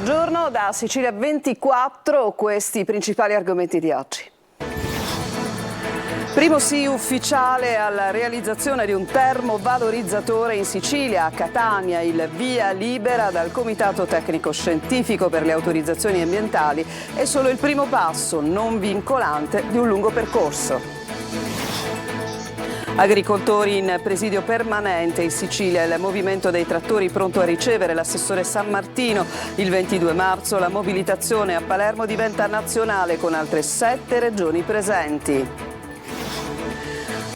Buongiorno da Sicilia 24, questi i principali argomenti di oggi. Primo sì ufficiale alla realizzazione di un termovalorizzatore in Sicilia, a Catania, il via libera dal Comitato Tecnico Scientifico per le autorizzazioni ambientali è solo il primo passo non vincolante di un lungo percorso. Agricoltori in presidio permanente in Sicilia, il movimento dei trattori pronto a ricevere l'assessore San Martino. Il 22 marzo la mobilitazione a Palermo diventa nazionale con altre 7 regioni presenti.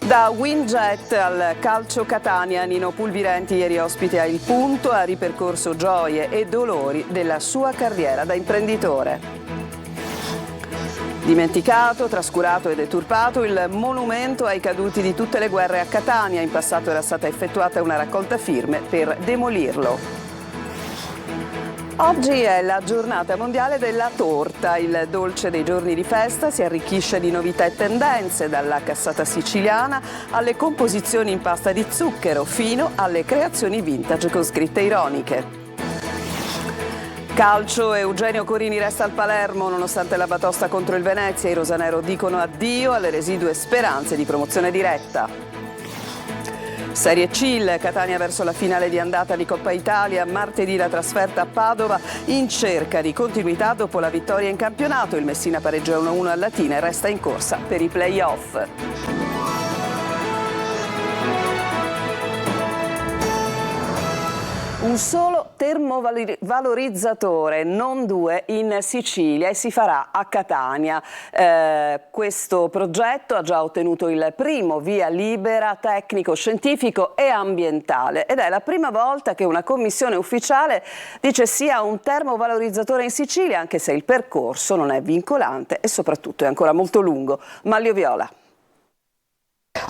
Da Winjet al calcio Catania, Nino Pulvirenti, ieri ospite a Il Punto, ha ripercorso gioie e dolori della sua carriera da imprenditore. Dimenticato, trascurato e deturpato il monumento ai caduti di tutte le guerre a Catania. In passato era stata effettuata una raccolta firme per demolirlo. Oggi è la giornata mondiale della torta. Il dolce dei giorni di festa si arricchisce di novità e tendenze, dalla cassata siciliana alle composizioni in pasta di zucchero, fino alle creazioni vintage con scritte ironiche. Calcio, Eugenio Corini resta al Palermo nonostante la batosta contro il Venezia. I rosanero dicono addio alle residue speranze di promozione diretta. Serie C, Catania verso la finale di andata di Coppa Italia. Martedì la trasferta a Padova in cerca di continuità dopo la vittoria in campionato. Il Messina pareggia 1-1 al Latina e resta in corsa per i play-off. Un solo termovalorizzatore, non due, in Sicilia e si farà a Catania. Questo progetto ha già ottenuto il primo via libera tecnico, scientifico e ambientale ed è la prima volta che una commissione ufficiale dice sì a un termovalorizzatore in Sicilia, anche se il percorso non è vincolante e soprattutto è ancora molto lungo. Manlio Viola.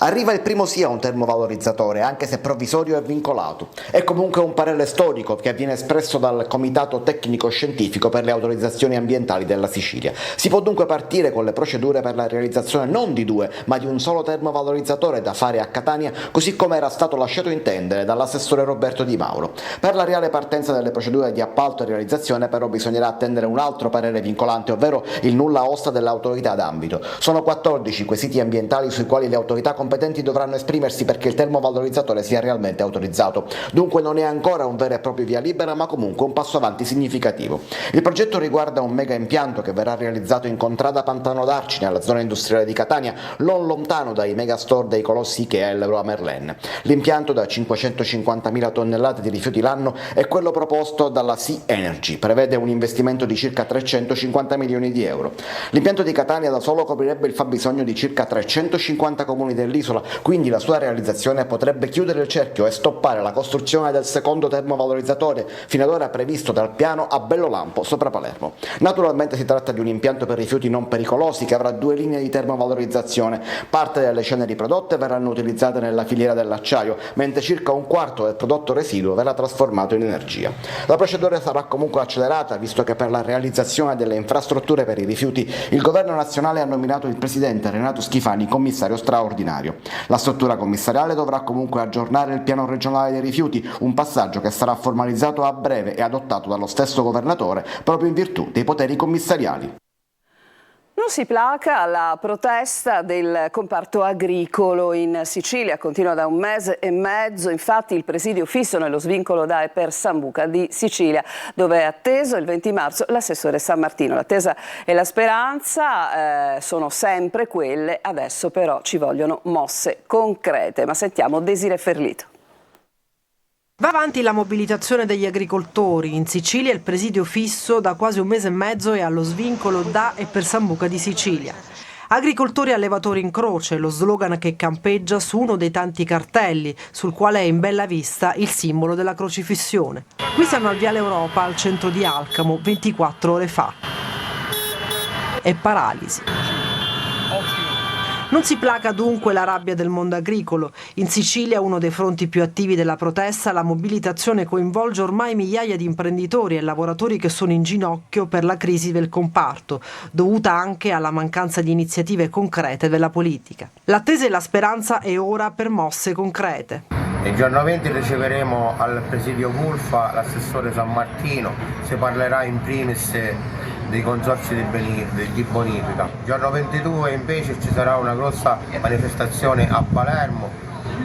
Arriva il primo sì a un termovalorizzatore, anche se provvisorio e vincolato. È comunque un parere storico che viene espresso dal Comitato Tecnico Scientifico per le autorizzazioni ambientali della Sicilia. Si può dunque partire con le procedure per la realizzazione non di 2, ma di un solo termovalorizzatore da fare a Catania, così come era stato lasciato intendere dall'assessore Roberto Di Mauro. Per la reale partenza delle procedure di appalto e realizzazione però bisognerà attendere un altro parere vincolante, ovvero il nulla osta dell'autorità d'ambito. Sono 14 quesiti ambientali sui quali le autorità competenti dovranno esprimersi perché il termovalorizzatore sia realmente autorizzato. Dunque non è ancora un vero e proprio via libera, ma comunque un passo avanti significativo. Il progetto riguarda un mega impianto che verrà realizzato in Contrada Pantano d'Arci, nella zona industriale di Catania, non lontano dai megastore dei colossi Ikea e Leroy Merlin. L'impianto da 550.000 tonnellate di rifiuti l'anno è quello proposto dalla Sea Energy, prevede un investimento di circa 350 milioni di euro. L'impianto di Catania da solo coprirebbe il fabbisogno di circa 350 comuni dell'isola, quindi la sua realizzazione potrebbe chiudere il cerchio e stoppare la costruzione del secondo termovalorizzatore fino ad ora previsto dal piano a Bellolampo sopra Palermo. Naturalmente si tratta di un impianto per rifiuti non pericolosi che avrà 2 linee di termovalorizzazione. Parte delle ceneri prodotte verranno utilizzate nella filiera dell'acciaio, mentre circa un quarto del prodotto residuo verrà trasformato in energia. La procedura sarà comunque accelerata, visto che per la realizzazione delle infrastrutture per i rifiuti il governo nazionale ha nominato il presidente Renato Schifani commissario straordinario. La struttura commissariale dovrà comunque aggiornare il piano regionale dei rifiuti, un passaggio che sarà formalizzato a breve e adottato dallo stesso governatore proprio in virtù dei poteri commissariali. Non si placa la protesta del comparto agricolo in Sicilia, continua da 1 mese e mezzo, infatti il presidio fisso nello svincolo da e per Sambuca di Sicilia, dove è atteso il 20 marzo l'assessore San Martino. L'attesa e la speranza sono sempre quelle, adesso però ci vogliono mosse concrete, ma sentiamo Desiree Ferlito. Va avanti la mobilitazione degli agricoltori. In Sicilia il presidio fisso da quasi 1 mese e mezzo è allo svincolo da e per Sambuca di Sicilia. Agricoltori e allevatori in croce, lo slogan che campeggia su uno dei tanti cartelli, sul quale è in bella vista il simbolo della crocifissione. Qui siamo al Viale Europa, al centro di Alcamo, 24 ore fa. È paralisi. Non si placa dunque la rabbia del mondo agricolo. In Sicilia, uno dei fronti più attivi della protesta, la mobilitazione coinvolge ormai migliaia di imprenditori e lavoratori che sono in ginocchio per la crisi del comparto, dovuta anche alla mancanza di iniziative concrete della politica. L'attesa e la speranza è ora per mosse concrete. Il giorno 20 riceveremo al presidio Culfa l'assessore San Martino, si parlerà in primis dei consorzi di bonifica. Il giorno 22 invece ci sarà una grossa manifestazione a Palermo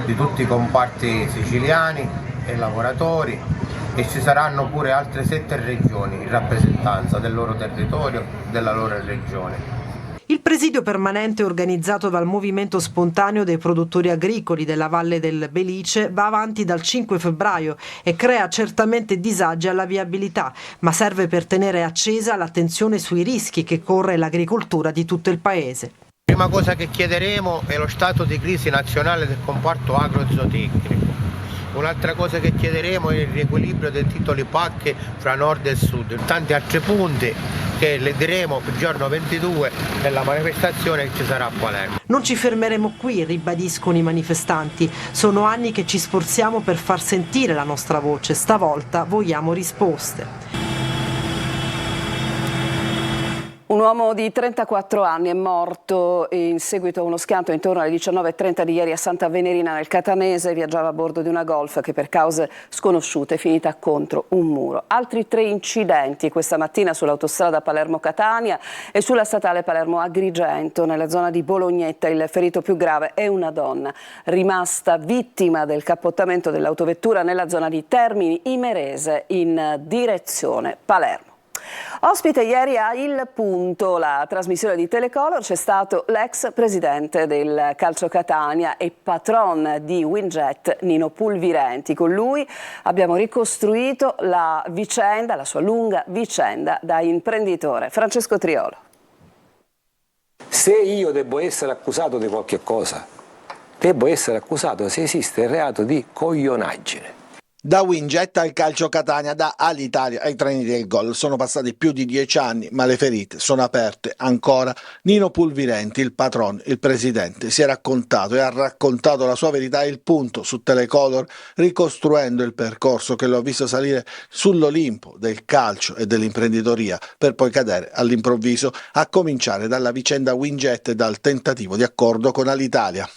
di tutti i comparti siciliani e lavoratori, e ci saranno pure altre 7 regioni in rappresentanza del loro territorio, della loro regione. Il presidio permanente organizzato dal Movimento Spontaneo dei Produttori Agricoli della Valle del Belice va avanti dal 5 febbraio e crea certamente disagi alla viabilità, ma serve per tenere accesa l'attenzione sui rischi che corre l'agricoltura di tutto il paese. La prima cosa che chiederemo è lo stato di crisi nazionale del comparto agrozootecnico. Un'altra cosa che chiederemo è il riequilibrio dei titoli PAC fra nord e sud, tanti altri punti che le diremo il giorno 22 nella manifestazione che ci sarà a Palermo. Non ci fermeremo qui, ribadiscono i manifestanti. Sono anni che ci sforziamo per far sentire la nostra voce, stavolta vogliamo risposte. Un uomo di 34 anni è morto in seguito a uno schianto intorno alle 19:30 di ieri a Santa Venerina nel Catanese. Viaggiava a bordo di una Golf che per cause sconosciute è finita contro un muro. Altri 3 incidenti questa mattina sull'autostrada Palermo-Catania e sulla statale Palermo-Agrigento nella zona di Bolognetta. Il ferito più grave è una donna rimasta vittima del cappottamento dell'autovettura nella zona di Termini Imerese in direzione Palermo. Ospite ieri a Il Punto, la trasmissione di Telecolor, c'è stato l'ex presidente del Calcio Catania e patron di Winjet Nino Pulvirenti. Con lui abbiamo ricostruito la vicenda, la sua lunga vicenda da imprenditore. Francesco Triolo. Se io devo essere accusato di qualche cosa, devo essere accusato se esiste il reato di coglionaggine. Da Winjet al Calcio Catania, da Alitalia ai treni del gol. Sono passati più di 10 anni, ma le ferite sono aperte ancora. Nino Pulvirenti, il patron, il presidente, si è raccontato e ha raccontato la sua verità a Il Punto su Telecolor, ricostruendo il percorso che lo ha visto salire sull'Olimpo del calcio e dell'imprenditoria, per poi cadere all'improvviso, a cominciare dalla vicenda Winjet e dal tentativo di accordo con Alitalia.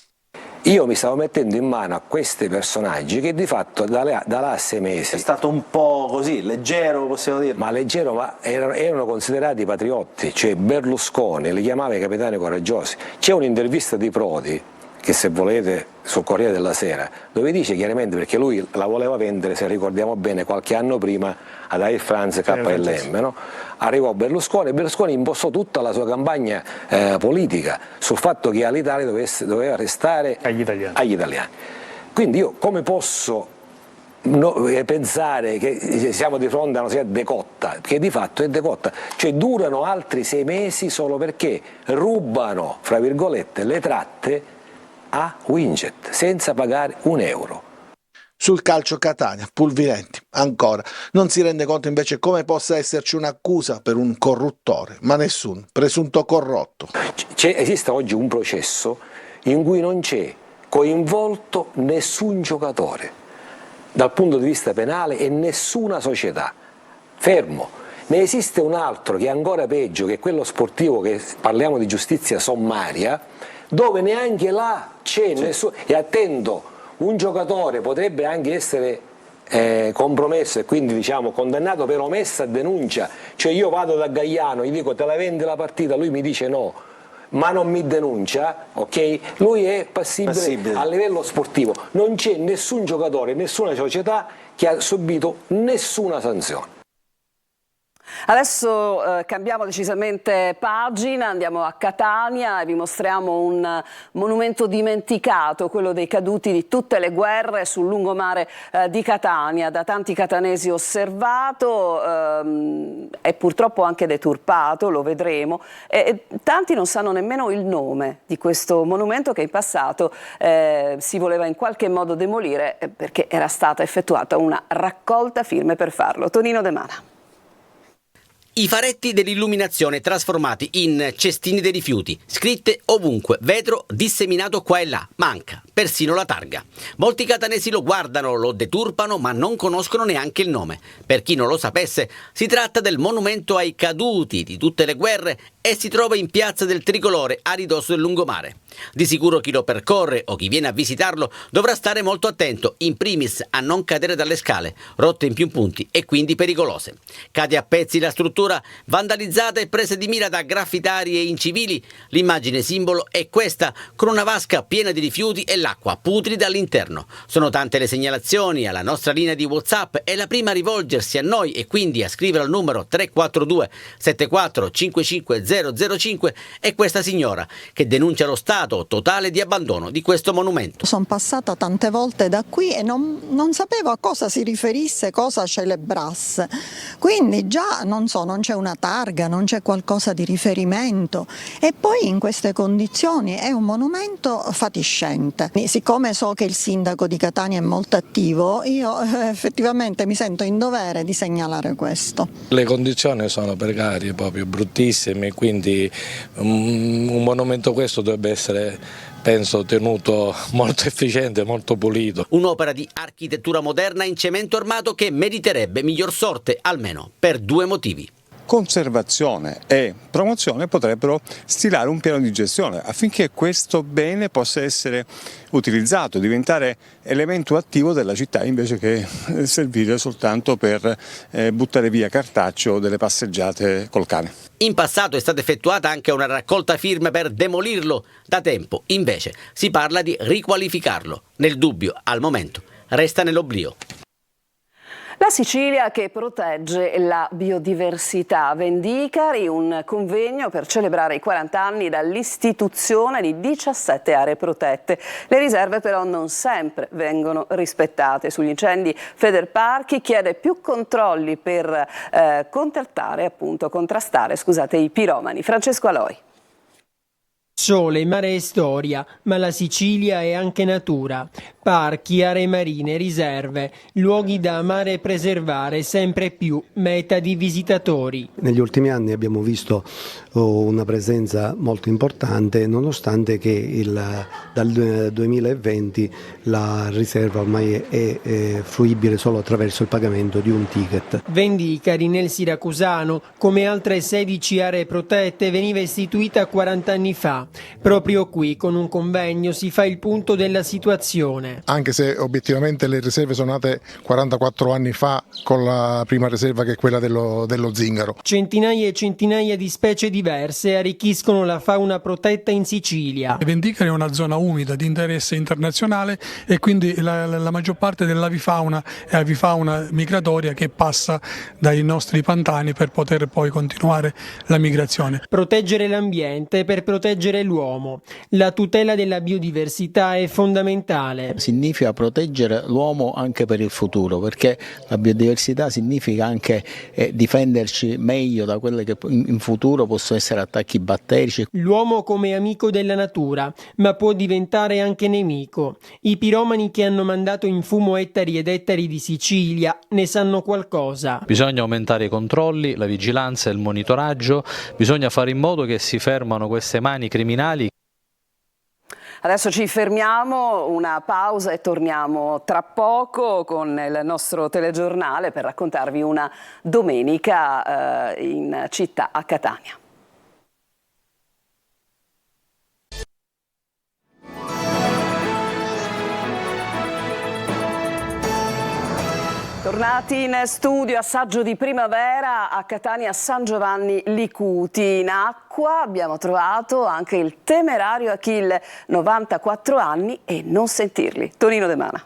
Io mi stavo mettendo in mano a questi personaggi che di fatto da là a 6 mesi... È stato un po' così, leggero, possiamo dire. Ma leggero, ma erano considerati patriotti, cioè Berlusconi li chiamava i capitani coraggiosi. C'è un'intervista di Prodi, che se volete sul Corriere della Sera, dove dice chiaramente, perché lui la voleva vendere, se ricordiamo bene, qualche anno prima ad Air France KLM, no? Arrivò Berlusconi e Berlusconi impostò tutta la sua campagna politica sul fatto che Alitalia doveva restare agli italiani. Quindi io come posso pensare che siamo di fronte a una società decotta, che di fatto è decotta, cioè durano altri 6 mesi solo perché rubano, fra virgolette, le tratte a Winjet senza pagare un euro. Sul Calcio Catania, Pulvirenti, ancora, non si rende conto invece come possa esserci un'accusa per un corruttore, ma nessun presunto corrotto. Esiste oggi un processo in cui non c'è coinvolto nessun giocatore dal punto di vista penale e nessuna società. Fermo. Ne esiste un altro che è ancora peggio, che è quello sportivo, che parliamo di giustizia sommaria, dove neanche là c'è nessuno. E attento, un giocatore potrebbe anche essere compromesso e quindi diciamo condannato per omessa denuncia, cioè io vado da Gagliano, gli dico te la vendi la partita, lui mi dice no, ma non mi denuncia, ok? Lui è passibile a livello sportivo. Non c'è nessun giocatore, nessuna società che ha subito nessuna sanzione. Adesso cambiamo decisamente pagina, andiamo a Catania e vi mostriamo un monumento dimenticato, quello dei caduti di tutte le guerre sul lungomare di Catania, da tanti catanesi osservato e purtroppo anche deturpato, lo vedremo, e tanti non sanno nemmeno il nome di questo monumento che in passato si voleva in qualche modo demolire perché era stata effettuata una raccolta firme per farlo. Tonino De Mana. I faretti dell'illuminazione trasformati in cestini dei rifiuti, scritte ovunque, vetro disseminato qua e là, manca persino la targa. Molti catanesi lo guardano, lo deturpano, ma non conoscono neanche il nome. Per chi non lo sapesse, si tratta del monumento ai caduti di tutte le guerre e si trova in Piazza del Tricolore a ridosso del lungomare. Di sicuro chi lo percorre o chi viene a visitarlo dovrà stare molto attento, in primis a non cadere dalle scale, rotte in più punti e quindi pericolose. Cade a pezzi la struttura, vandalizzata e presa di mira da graffitari e incivili. L'immagine simbolo è questa, con una vasca piena di rifiuti e l'acqua putrida all'interno. Sono tante le segnalazioni alla nostra linea di WhatsApp e la prima a rivolgersi a noi e quindi a scrivere al numero 342 74 55 005 è questa signora che denuncia lo stato totale di abbandono di questo monumento. Sono passata tante volte da qui e non sapevo a cosa si riferisse, cosa celebrasse. Quindi già non c'è una targa, non c'è qualcosa di riferimento e poi in queste condizioni è un monumento fatiscente. Siccome so che il sindaco di Catania è molto attivo, io effettivamente mi sento in dovere di segnalare questo. Le condizioni sono precarie, proprio bruttissime, quindi un monumento questo dovrebbe essere, penso, tenuto molto efficiente, molto pulito. Un'opera di architettura moderna in cemento armato che meriterebbe miglior sorte, almeno per due motivi. Conservazione e promozione potrebbero stilare un piano di gestione affinché questo bene possa essere utilizzato, diventare elemento attivo della città invece che servire soltanto per buttare via cartaccio delle passeggiate col cane. In passato è stata effettuata anche una raccolta firme per demolirlo. Da tempo, invece, si parla di riqualificarlo. Nel dubbio, al momento, resta nell'oblio. La Sicilia che protegge la biodiversità. Vendicari, un convegno per celebrare i 40 anni dall'istituzione di 17 aree protette. Le riserve però non sempre vengono rispettate. Sugli incendi Federparchi chiede più controlli per contrastare i piromani. Francesco Aloi. Sole, mare e storia, ma la Sicilia è anche natura. Parchi, aree marine, riserve, luoghi da amare e preservare, sempre più meta di visitatori. Negli ultimi anni abbiamo visto una presenza molto importante, nonostante che dal 2020 la riserva ormai è fruibile solo attraverso il pagamento di un ticket. Vendicari nel Siracusano, come altre 16 aree protette, veniva istituita 40 anni fa. Proprio qui, con un convegno, si fa il punto della situazione. Anche se obiettivamente le riserve sono nate 44 anni fa con la prima riserva che è quella dello zingaro. Centinaia e centinaia di specie diverse arricchiscono la fauna protetta in Sicilia. Vendicari è una zona umida di interesse internazionale e quindi la maggior parte dell'avifauna è avifauna migratoria che passa dai nostri pantani per poter poi continuare la migrazione. Proteggere l'ambiente per proteggere l'uomo. La tutela della biodiversità è fondamentale. Significa proteggere l'uomo anche per il futuro, perché la biodiversità significa anche difenderci meglio da quelle che in futuro possono essere attacchi batterici. L'uomo come amico della natura, ma può diventare anche nemico. I piromani che hanno mandato in fumo ettari ed ettari di Sicilia ne sanno qualcosa. Bisogna aumentare i controlli, la vigilanza e il monitoraggio, bisogna fare in modo che si fermano queste mani criminali. Adesso ci fermiamo, una pausa e torniamo tra poco con il nostro telegiornale per raccontarvi una domenica in città a Catania. Tornati in studio, assaggio di primavera a Catania San Giovanni Licuti. In acqua abbiamo trovato anche il temerario Achille, 94 anni e non sentirli. Tonino De Mana.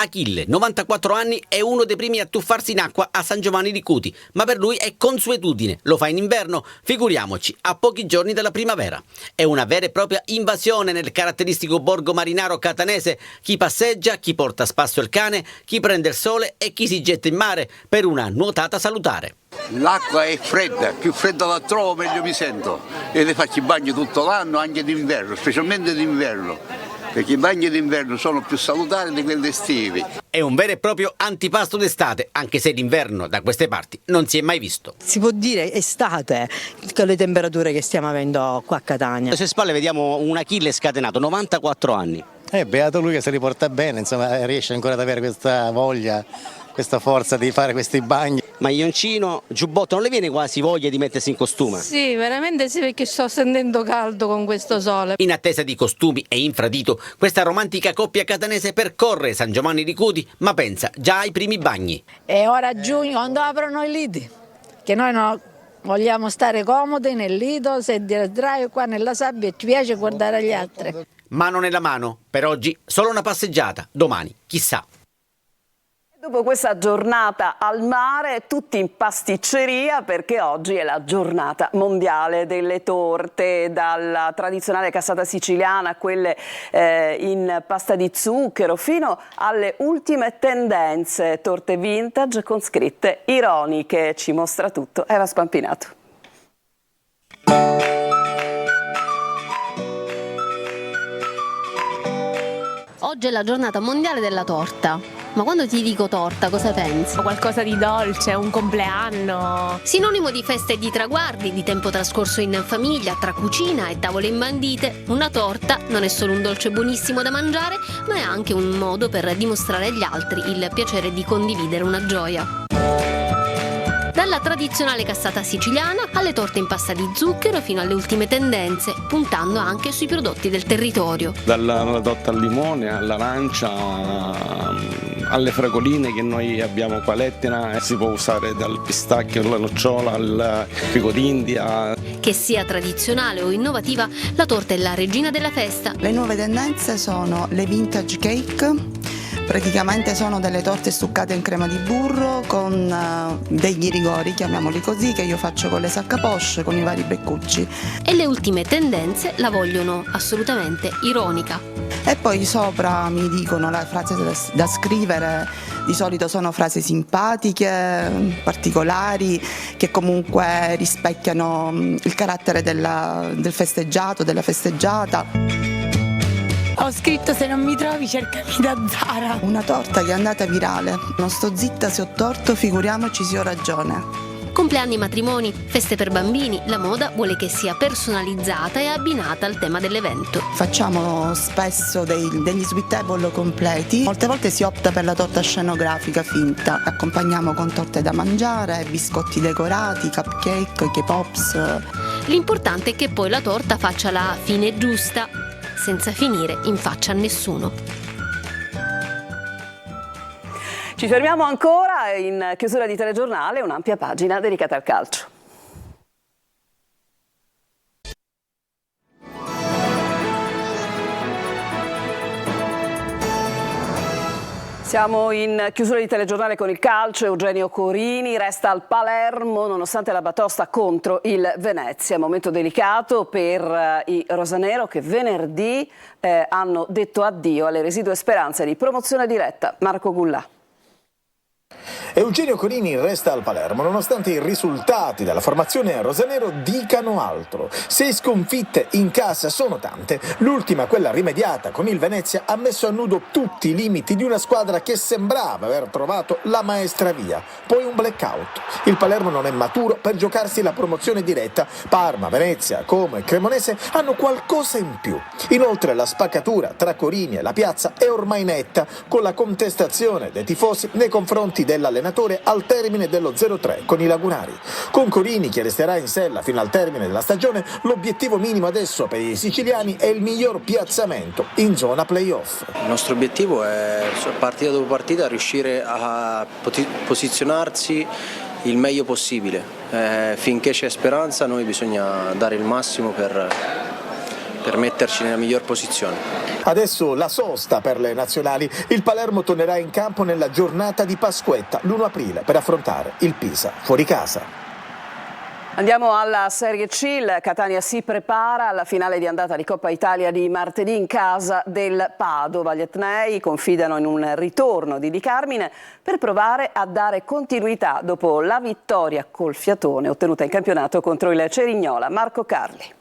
Achille, 94 anni, è uno dei primi a tuffarsi in acqua a San Giovanni Licuti, ma per lui è consuetudine. Lo fa in inverno, figuriamoci, a pochi giorni dalla primavera. È una vera e propria invasione nel caratteristico borgo marinaro catanese. Chi passeggia, chi porta a spasso il cane, chi prende il sole e chi si getta in mare per una nuotata salutare. L'acqua è fredda, più fredda la trovo meglio mi sento e le faccio i bagni tutto l'anno, anche d'inverno, specialmente d'inverno. perché i bagni d'inverno sono più salutari di quelli estivi. È un vero e proprio antipasto d'estate, anche se l'inverno da queste parti non si è mai visto. Si può dire estate con le temperature che stiamo avendo qua a Catania. Alle sue spalle vediamo un Achille scatenato, 94 anni. Beato lui che si riporta bene, insomma, riesce ancora ad avere questa voglia, questa forza di fare questi bagni. Maglioncino, giubbotto, non le viene quasi voglia di mettersi in costume? Sì, veramente sì, perché sto sentendo caldo con questo sole. In attesa di costumi e infradito, questa romantica coppia catanese percorre San Giovanni di Cudi, ma pensa già ai primi bagni. E ora a giugno, quando aprono i lidi, che noi no, vogliamo stare comodi nel lido, sedere a sdraio qua nella sabbia e ci piace guardare gli altri. Mano nella mano, per oggi solo una passeggiata, domani chissà. Dopo questa giornata al mare, tutti in pasticceria perché oggi è la giornata mondiale delle torte, dalla tradizionale cassata siciliana a quelle in pasta di zucchero fino alle ultime tendenze, torte vintage con scritte ironiche. Ci mostra tutto Eva Spampinato. Oggi è la giornata mondiale della torta. Ma quando ti dico torta, cosa pensi? Qualcosa di dolce, un compleanno. Sinonimo di feste e di traguardi, di tempo trascorso in famiglia, tra cucina e tavole imbandite, una torta non è solo un dolce buonissimo da mangiare, ma è anche un modo per dimostrare agli altri il piacere di condividere una gioia. Dalla tradizionale cassata siciliana alle torte in pasta di zucchero fino alle ultime tendenze, puntando anche sui prodotti del territorio. Dalla torta al limone, all'arancia, alle fragoline che noi abbiamo qua a Lettina, si può usare dal pistacchio alla nocciola al fico d'India. Che sia tradizionale o innovativa, la torta è la regina della festa. Le nuove tendenze sono le vintage cake. Praticamente sono delle torte stuccate in crema di burro con degli rigori, chiamiamoli così, che io faccio con le sac à poche, con i vari beccucci. E le ultime tendenze la vogliono assolutamente ironica. E poi sopra mi dicono la frase da scrivere, di solito sono frasi simpatiche, particolari, che comunque rispecchiano il carattere del festeggiato, della festeggiata. Ho scritto: se non mi trovi cercami da Zara. Una torta che è andata virale. Non sto zitta se ho torto, figuriamoci se ho ragione. Compleanni, matrimoni, feste per bambini, la moda vuole che sia personalizzata e abbinata al tema dell'evento. Facciamo spesso degli sweet table completi. Molte volte si opta per la torta scenografica finta. Accompagniamo con torte da mangiare, biscotti decorati, cupcake, K-pops. L'importante è che poi la torta faccia la fine giusta, senza finire in faccia a nessuno. Ci fermiamo ancora in chiusura di telegiornale, un'ampia pagina dedicata al calcio. Siamo in chiusura di telegiornale con il calcio. Eugenio Corini resta al Palermo nonostante la batosta contro il Venezia. Momento delicato per i rosanero che venerdì hanno detto addio alle residue speranze di promozione diretta. Marco Gullà. Eugenio Corini resta al Palermo nonostante i risultati della formazione rosanero dicano altro. 6 sconfitte in casa sono tante, l'ultima, quella rimediata con il Venezia, ha messo a nudo tutti i limiti di una squadra che sembrava aver trovato la maestra via. Poi un blackout. Il Palermo non è maturo per giocarsi la promozione diretta. Parma, Venezia, Como e Cremonese hanno qualcosa in più. Inoltre la spaccatura tra Corini e la piazza è ormai netta, con la contestazione dei tifosi nei confronti dell'allenatore al termine dello 0-3 con i lagunari. Con Corini, che resterà in sella fino al termine della stagione, l'obiettivo minimo adesso per i siciliani è il miglior piazzamento in zona playoff. Il nostro obiettivo è, partita dopo partita, riuscire a posizionarsi il meglio possibile. Finché c'è speranza noi bisogna dare il massimo per metterci nella miglior posizione. Adesso la sosta per le nazionali. Il Palermo tornerà in campo nella giornata di Pasquetta, l'1 aprile, per affrontare il Pisa fuori casa. Andiamo alla Serie C. Il Catania si prepara alla finale di andata di Coppa Italia di martedì in casa del Padova. Gli etnei confidano in un ritorno di Di Carmine per provare a dare continuità dopo la vittoria col fiatone ottenuta in campionato contro il Cerignola. Marco Carli.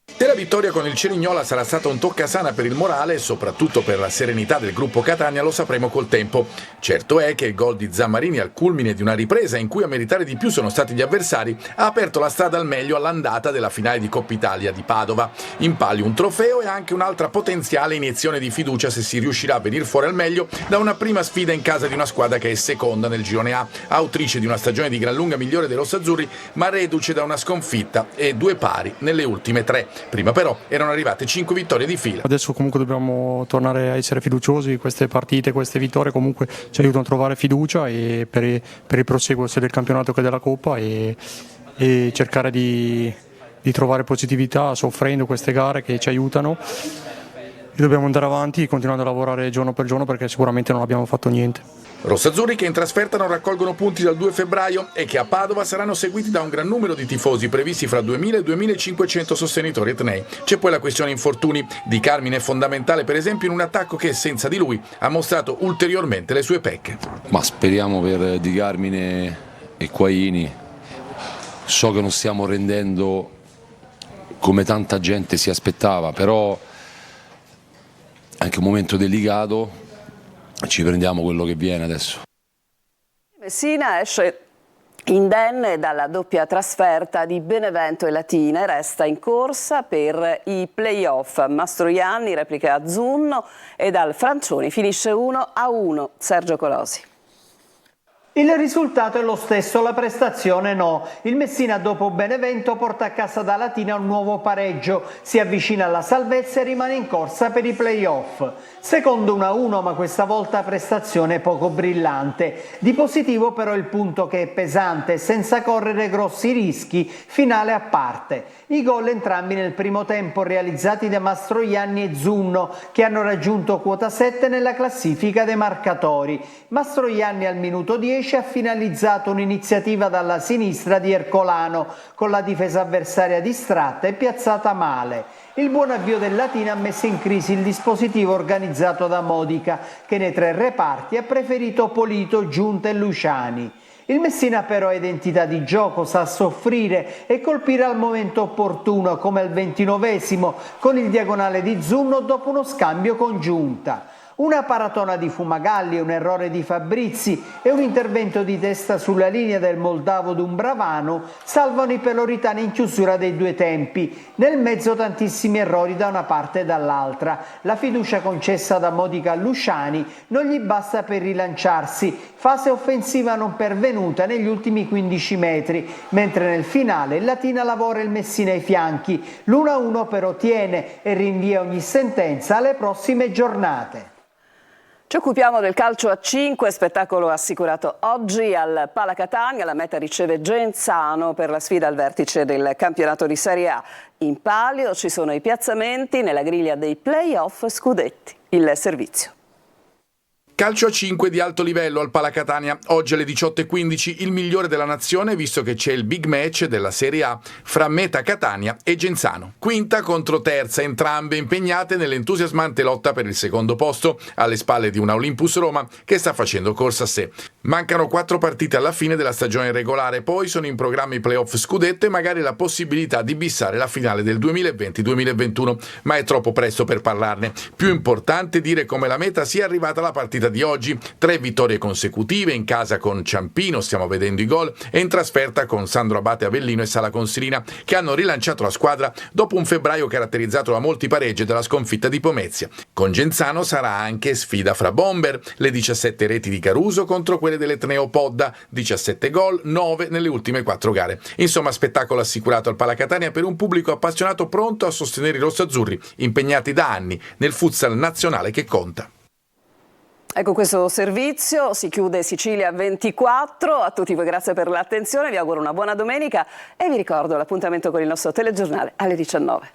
Se la vittoria con il Cerignola sarà stata un toccasana per il morale e soprattutto per la serenità del gruppo Catania lo sapremo col tempo. Certo è che il gol di Zammarini al culmine di una ripresa in cui a meritare di più sono stati gli avversari ha aperto la strada al meglio all'andata della finale di Coppa Italia di Padova. In palio un trofeo e anche un'altra potenziale iniezione di fiducia se si riuscirà a venire fuori al meglio da una prima sfida in casa di una squadra che è seconda nel girone A, autrice di una stagione di gran lunga migliore dei rossazzurri ma reduce da una sconfitta e 2 pari nelle ultime 3. Prima però erano arrivate 5 vittorie di fila. Adesso comunque dobbiamo tornare a essere fiduciosi, queste partite, queste vittorie comunque ci aiutano a trovare fiducia e per il proseguo sia del campionato che della Coppa e cercare di trovare positività soffrendo queste gare che ci aiutano. E dobbiamo andare avanti continuando a lavorare giorno per giorno perché sicuramente non abbiamo fatto niente. Rossazzurri che in trasferta non raccolgono punti dal 2 febbraio e che a Padova saranno seguiti da un gran numero di tifosi previsti fra 2.000 e 2.500 sostenitori etnei. C'è poi la questione infortuni. Di Carmine è fondamentale per esempio in un attacco che senza di lui ha mostrato ulteriormente le sue pecche. Ma speriamo per Di Carmine e Quaini. So che non stiamo rendendo come tanta gente si aspettava, però è anche un momento delicato. Ci prendiamo quello che viene adesso. Messina esce indenne dalla doppia trasferta di Benevento e Latina e resta in corsa per i play-off. Mastroianni replica a Zunno e dal Francioni finisce 1-1. Sergio Colosi. Il risultato è lo stesso, la prestazione no. Il Messina dopo Benevento porta a casa da Latina un nuovo pareggio, si avvicina alla salvezza e rimane in corsa per i play-off. Secondo 1-1 ma questa volta prestazione poco brillante. Di positivo però il punto che è pesante, senza correre grossi rischi, finale a parte. I gol entrambi nel primo tempo realizzati da Mastroianni e Zunno che hanno raggiunto quota 7 nella classifica dei marcatori. Mastroianni al minuto 10 ha finalizzato un'iniziativa dalla sinistra di Ercolano con la difesa avversaria distratta e piazzata male. Il buon avvio del Latina ha messo in crisi il dispositivo organizzato da Modica che nei 3 reparti ha preferito Polito, Giunta e Luciani. Il Messina però ha identità di gioco, sa soffrire e colpire al momento opportuno come al 29esimo con il diagonale di Zunno dopo uno scambio con Giunta. Una paratona di Fumagalli, un errore di Fabrizi e un intervento di testa sulla linea del moldavo Dumbravano salvano i peloritani in chiusura dei 2 tempi. Nel mezzo tantissimi errori da una parte e dall'altra. La fiducia concessa da Modica a Luciani non gli basta per rilanciarsi. Fase offensiva non pervenuta negli ultimi 15 metri, mentre nel finale il Latina lavora il Messina ai fianchi. L'1-1 però tiene e rinvia ogni sentenza alle prossime giornate. Ci occupiamo del calcio a 5, spettacolo assicurato oggi al Pala Catania. La meta riceve Genzano per la sfida al vertice del campionato di Serie A. In palio ci sono i piazzamenti nella griglia dei play-off scudetti. Il servizio. Calcio a 5 di alto livello al Pala Catania. Oggi alle 18:15 il migliore della nazione visto che c'è il big match della Serie A fra Meta Catania e Genzano. Quinta contro terza, entrambe impegnate nell'entusiasmante lotta per il secondo posto alle spalle di una Olympus Roma che sta facendo corsa a sé. Mancano 4 partite alla fine della stagione regolare, poi sono in programma i playoff scudetto e magari la possibilità di bissare la finale del 2020-2021, ma è troppo presto per parlarne. Più importante dire come la Meta sia arrivata alla partita di oggi. 3 vittorie consecutive in casa con Ciampino, stiamo vedendo i gol, e in trasferta con Sandro Abate Avellino e Sala Consilina che hanno rilanciato la squadra dopo un febbraio caratterizzato da molti pareggi dalla sconfitta di Pomezia. Con Genzano sarà anche sfida fra bomber, le 17 reti di Caruso contro quelle dell'Etneo Podda, 17 gol, 9 nelle ultime 4 gare. Insomma, spettacolo assicurato al Pala Catania per un pubblico appassionato pronto a sostenere i rossazzurri, impegnati da anni nel futsal nazionale che conta. Ecco, questo servizio si chiude Sicilia 24. A tutti voi grazie per l'attenzione, vi auguro una buona domenica e vi ricordo l'appuntamento con il nostro telegiornale alle 19.